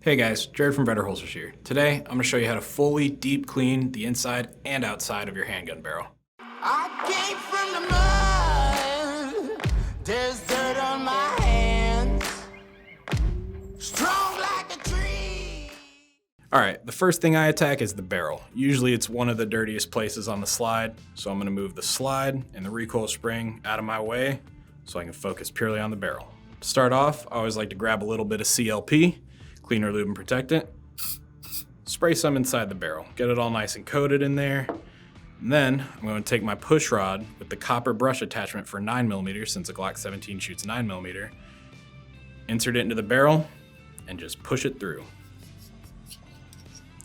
Hey guys, Jared from Better Holsters here. Today, I'm going to show you how to fully deep clean the inside and outside of your handgun barrel. I came from the mud, there's dirt on my hands, strong like a tree. Alright, the first thing I attack is the barrel. Usually it's one of the dirtiest places on the slide, so I'm going to move the slide and the recoil spring out of my way so I can focus purely on the barrel. To start off, I always like to grab a little bit of CLP, cleaner lube and protectant, spray some inside the barrel, get it all nice and coated in there. And then I'm going to take my push rod with the copper brush attachment for 9mm, since a Glock 17 shoots 9mm, insert it into the barrel and just push it through.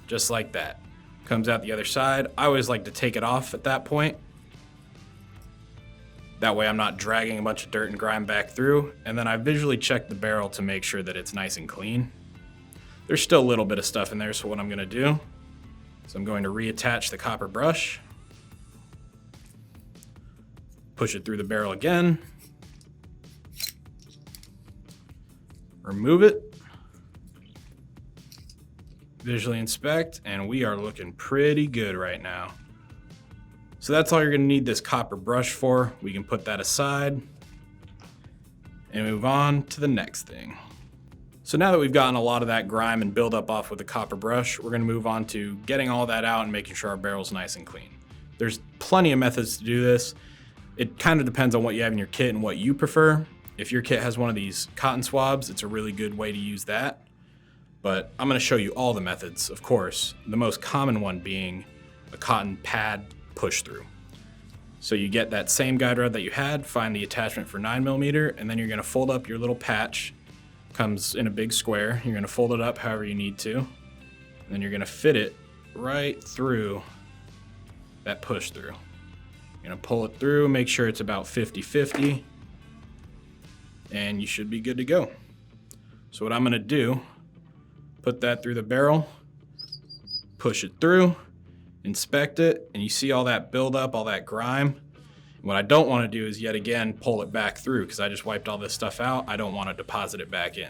Just like that. Comes out the other side. I always like to take it off at that point. That way I'm not dragging a bunch of dirt and grime back through. And then I visually check the barrel to make sure that it's nice and clean. There's still a little bit of stuff in there, so what I'm gonna do is I'm going to reattach the copper brush, push it through the barrel again, remove it, visually inspect, and we are looking pretty good right now. So that's all you're gonna need this copper brush for. We can put that aside and move on to the next thing. So now that we've gotten a lot of that grime and buildup off with the copper brush, we're gonna move on to getting all that out and making sure our barrel's nice and clean. There's plenty of methods to do this. It kind of depends on what you have in your kit and what you prefer. If your kit has one of these cotton swabs, it's a really good way to use that. But I'm gonna show you all the methods, of course. The most common one being a cotton pad push through. So you get that same guide rod that you had, find the attachment for 9mm, and then you're gonna fold up your little patch. Comes in a big square. You're gonna fold it up however you need to. And then you're gonna fit it right through that push through. You're gonna pull it through, make sure it's about 50-50, and you should be good to go. So what I'm gonna do, put that through the barrel, push it through, inspect it, and you see all that buildup, all that grime. What I don't want to do is yet again pull it back through, because I just wiped all this stuff out. I don't want to deposit it back in.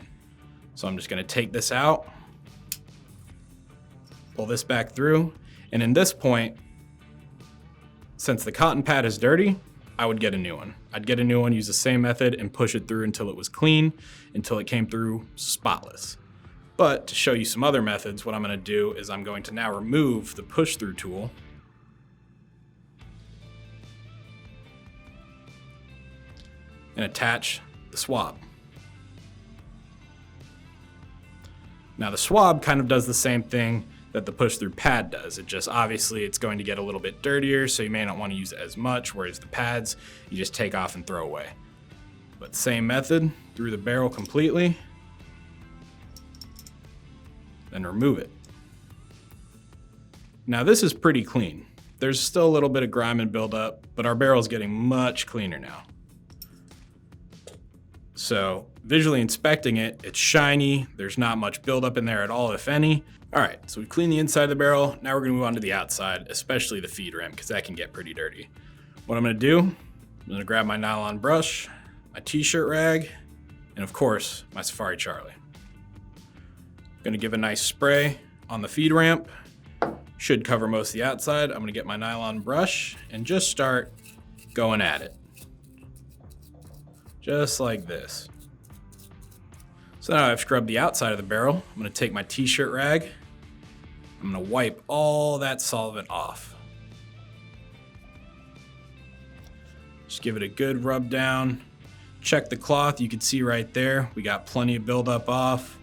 So I'm just going to take this out, pull this back through, and in this point, since the cotton pad is dirty, I would get a new one. I'd get a new one, use the same method, and push it through until it was clean, until it came through spotless. But to show you some other methods, what I'm going to do is I'm going to now remove the push through tool and attach the swab. Now the swab kind of does the same thing that the push through pad does. It just, obviously it's going to get a little bit dirtier, so you may not want to use it as much, whereas the pads, you just take off and throw away. But same method, through the barrel completely, then remove it. Now this is pretty clean. There's still a little bit of grime and buildup, but our barrel's getting much cleaner now. So visually inspecting it, it's shiny. There's not much buildup in there at all, if any. All right, so we've cleaned the inside of the barrel. Now we're gonna move on to the outside, especially the feed rim, because that can get pretty dirty. What I'm gonna do, I'm gonna grab my nylon brush, my t-shirt rag, and of course, my Safari Charlie. Gonna give a nice spray on the feed ramp. Should cover most of the outside. I'm gonna get my nylon brush and just start going at it. Just like this. So now I've scrubbed the outside of the barrel. I'm gonna take my t-shirt rag. I'm gonna wipe all that solvent off. Just give it a good rub down. Check the cloth, you can see right there, we got plenty of buildup off.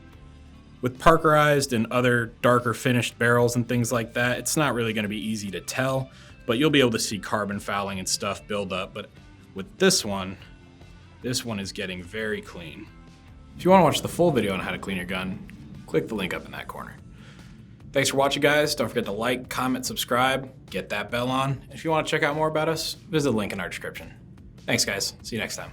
With parkerized and other darker finished barrels and things like that, it's not really gonna be easy to tell, but you'll be able to see carbon fouling and stuff build up. But with this one is getting very clean. If you want to watch the full video on how to clean your gun, click the link up in that corner. Thanks for watching, guys. Don't forget to like, comment, subscribe, get that bell on. If you want to check out more about us, visit the link in our description. Thanks, guys. See you next time.